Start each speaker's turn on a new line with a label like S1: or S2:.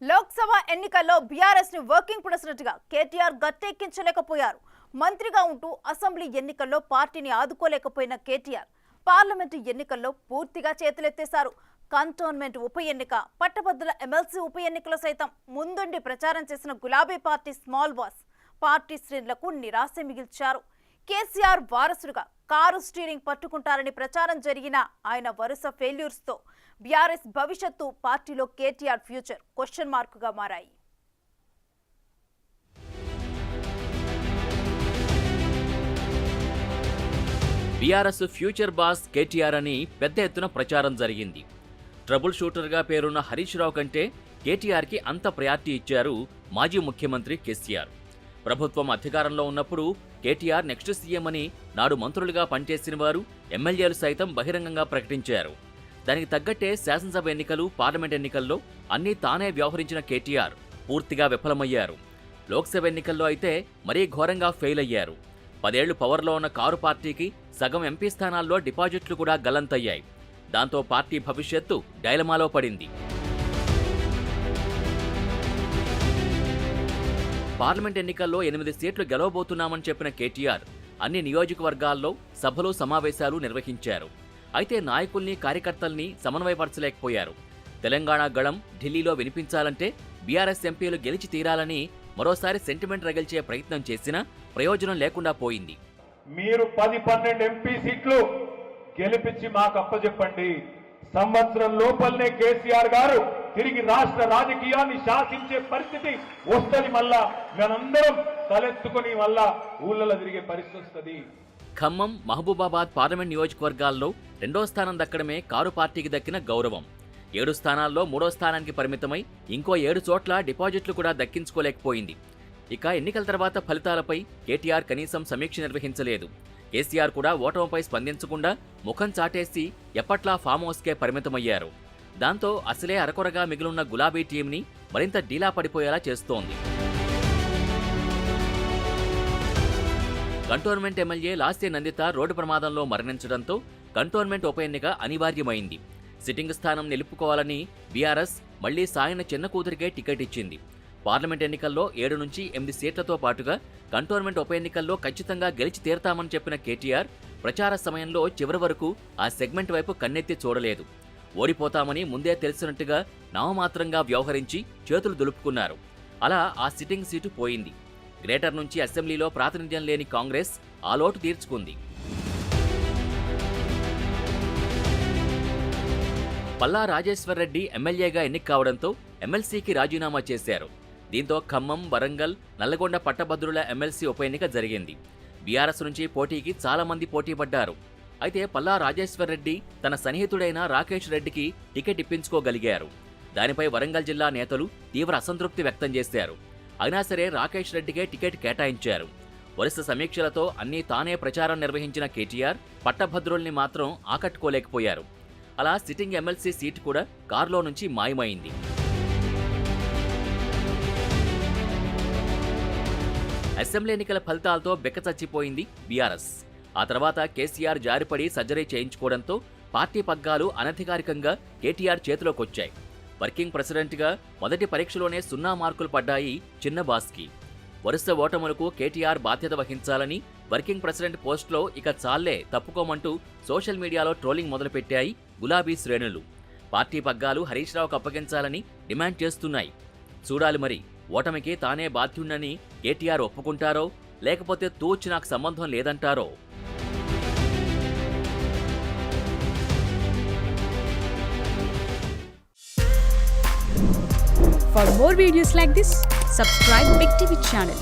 S1: లోక్సభ ఎన్నికల్లో బీఆర్ఎస్ ని వర్కింగ్ ప్రెసిడెంట్గా కేటీఆర్ గట్టెక్కించలేకపోయారు. మంత్రిగా ఉంటూ అసెంబ్లీ ఎన్నికల్లో పార్టీని ఆదుకోలేకపోయిన కేటీఆర్ పార్లమెంటు ఎన్నికల్లో పూర్తిగా చేతులెత్తేశారు. కంటోన్మెంట్ ఉప ఎన్నిక, పట్టభద్రుల ఎమ్మెల్సీ ఉప ఎన్నికలో సైతం ముందుండి ప్రచారం చేసిన గులాబీ పార్టీ స్మాల్ బాస్ పార్టీ శ్రేణులకు నిరాశ మిగిల్చారు. కేసీఆర్ వారసుడుగా కారు స్టీరింగ్ పట్టుకుంటారని ప్రచారం జరిగిన ఆయన వరుస ఫెయిల్యూర్స్ తో బీఆర్ఎస్ భవిష్యత్తు, పార్టీలో కేటీఆర్ ఫ్యూచర్ క్వశ్చన్ మార్క్ గా మారాయి.
S2: బీఆర్ఎస్ ఫ్యూచర్ బాస్ కేటీఆర్ అని పెద్ద ఎత్తున ప్రచారం జరిగింది. ట్రబుల్ షూటర్గా పేరున్న హరీష్ రావు కంటే కేటీఆర్కి అంత ప్రయారిటీ ఇచ్చారు మాజీ ముఖ్యమంత్రి కేసీఆర్. ప్రభుత్వం అధికారంలో ఉన్నప్పుడు కేటీఆర్ నెక్స్ట్ సీఎం అని నాడు మంత్రులుగా పనిచేసిన వారు, ఎమ్మెల్యేలు సైతం బహిరంగంగా ప్రకటించారు. దానికి తగ్గట్టే శాసనసభ ఎన్నికలు, పార్లమెంట్ ఎన్నికల్లో అన్నీ తానే వ్యవహరించిన కేటీఆర్ పూర్తిగా విఫలమయ్యారు. లోక్సభ ఎన్నికల్లో అయితే మరీ ఘోరంగా ఫెయిల్ అయ్యారు. 10 ఏళ్లు పవర్లో ఉన్న కారు పార్టీకి సగం ఎంపీ స్థానాల్లో డిపాజిట్లు కూడా గల్లంతయ్యాయి. దాంతో పార్టీ భవిష్యత్తు డైలమాలో పడింది. పార్లమెంట్ ఎన్నికల్లో 8 సీట్లు గెలవబోతున్నామని చెప్పిన కేటీఆర్ అన్ని నియోజకవర్గాల్లో సభలు, సమావేశాలు నిర్వహించారు. అయితే నాయకుల్ని, కార్యకర్తల్ని సమన్వయపరచలేకపోయారు. తెలంగాణ గళం ఢిల్లీలో వినిపించాలంటే బీఆర్ఎస్ ఎంపీలు గెలిచి తీరాలని మరోసారి సెంటిమెంట్ రగిల్చే ప్రయత్నం చేసినా ప్రయోజనం లేకుండా పోయింది.
S3: మీరు 10-12 ఎంపీ సీట్లు గెలిపించి మాకు అప్పచెప్పండి. సంవత్సరం లోపలనే కేసీఆర్ గారు తిరిగి రాష్ట్ర రాజకీయాన్ని శాసించే పరిస్థితి వస్తుంది. మళ్ళా మనందరం తలెత్తుకుని మళ్ళా ఊళ్ళలో తిరిగే పరిస్థితి వస్తుంది.
S2: ఖమ్మం, మహబూబాబాద్ పార్లమెంట్ నియోజకవర్గాల్లో 2వ స్థానం దక్కడమే కారు పార్టీకి దక్కిన గౌరవం. 7 స్థానాల్లో 3వ స్థానానికి పరిమితమై ఇంకో 7 చోట్ల డిపాజిట్లు కూడా దక్కించుకోలేకపోయింది. ఇక ఎన్నికల తర్వాత ఫలితాలపై కేటీఆర్ కనీసం సమీక్ష నిర్వహించలేదు. కేసీఆర్ కూడా ఓటమిపై స్పందించకుండా ముఖం చాటేసి ఎప్పట్లా ఫామ్ హౌస్కే పరిమితమయ్యారు. దాంతో అసలే అరకొరగా మిగిలిన గులాబీ టీంని మరింత డీలా పడిపోయేలా చేస్తోంది. Cantonment MLA Lasya Nanditha road ప్రమాదంలో మరణించడంతో కంటోన్మెంట్ ఉప ఎన్నిక అనివార్యమైంది. సిట్టింగ్ స్థానం నిలుపుకోవాలని బీఆర్ఎస్ మళ్లీ సాయన చిన్న కూతురికే టికెట్ ఇచ్చింది. పార్లమెంట్ ఎన్నికల్లో 7 నుంచి 8 సీట్లతో పాటుగా కంటోన్మెంట్ ఉప ఎన్నికల్లో ఖచ్చితంగా గెలిచి తీరతామని చెప్పిన కేటీఆర్ ప్రచార సమయంలో చివరి వరకు ఆ సెగ్మెంట్ వైపు కన్నెత్తి చూడలేదు. ఓడిపోతామని ముందే తెలిసినట్టుగా నామమాత్రంగా వ్యవహరించి చేతులు దులుపుకున్నారు. అలా ఆ సిట్టింగ్ సీటు పోయింది. గ్రేటర్ నుంచి అసెంబ్లీలో ప్రాతినిధ్యం లేని కాంగ్రెస్ ఆ లోటు తీర్చుకుంది. పల్లా రాజేశ్వర్ రెడ్డి ఎమ్మెల్యేగా ఎన్నిక కావడంతో ఎమ్మెల్సీకి రాజీనామా చేశారు. దీంతో ఖమ్మం, వరంగల్, నల్లగొండ పట్టభద్రుల ఎమ్మెల్సీ ఉప ఎన్నిక జరిగింది. బీఆర్ఎస్ నుంచి పోటీకి చాలా మంది పోటీ పడ్డారు. అయితే పల్లా రాజేశ్వర్ రెడ్డి తన సన్నిహితుడైన రాకేష్ రెడ్డికి టికెట్ ఇప్పించుకోగలిగారు. దానిపై వరంగల్ జిల్లా నేతలు తీవ్ర అసంతృప్తి వ్యక్తం చేశారు. అయినా సరే రాకేష్ రెడ్డికే టికెట్ కేటాయించారు. వరుస సమీక్షలతో అన్నీ తానే ప్రచారం నిర్వహించిన కేటీఆర్ పట్టభద్రుల్ని మాత్రం ఆకట్టుకోలేకపోయారు. అలా సిట్టింగ్ ఎమ్మెల్సీ సీటు కూడా కారులో నుంచి మాయమైంది. అసెంబ్లీ ఎన్నికల ఫలితాలతో బెక్కచచ్చిపోయింది బీఆర్ఎస్. ఆ తర్వాత కేసీఆర్ జారిపడి సర్జరీ చేయించుకోవడంతో పార్టీ పగ్గాలు అనధికారికంగా కేటీఆర్ చేతిలోకొచ్చాయి. వర్కింగ్ ప్రెసిడెంట్గా మొదటి పరీక్షలోనే 0 మార్కులు పడ్డాయి చిన్న బాస్కి. వరుస ఓటములకు కేటీఆర్ బాధ్యత వహించాలని వర్కింగ్ ప్రెసిడెంట్ పోస్టులో ఇక చాలే తప్పుకోమంటూ సోషల్ మీడియాలో ట్రోలింగ్ మొదలుపెట్టాయి గులాబీ శ్రేణులు. పార్టీ పగ్గాలు హరీష్ రావుకు అప్పగించాలని డిమాండ్ చేస్తున్నాయి. చూడాలి మరి ఓటమికి తానే బాధ్యుణ్ణని కేటీఆర్ ఒప్పుకుంటారో లేకపోతే తూచి నాకు సంబంధం లేదంటారో.
S4: For more videos like this, subscribe Big TV channel.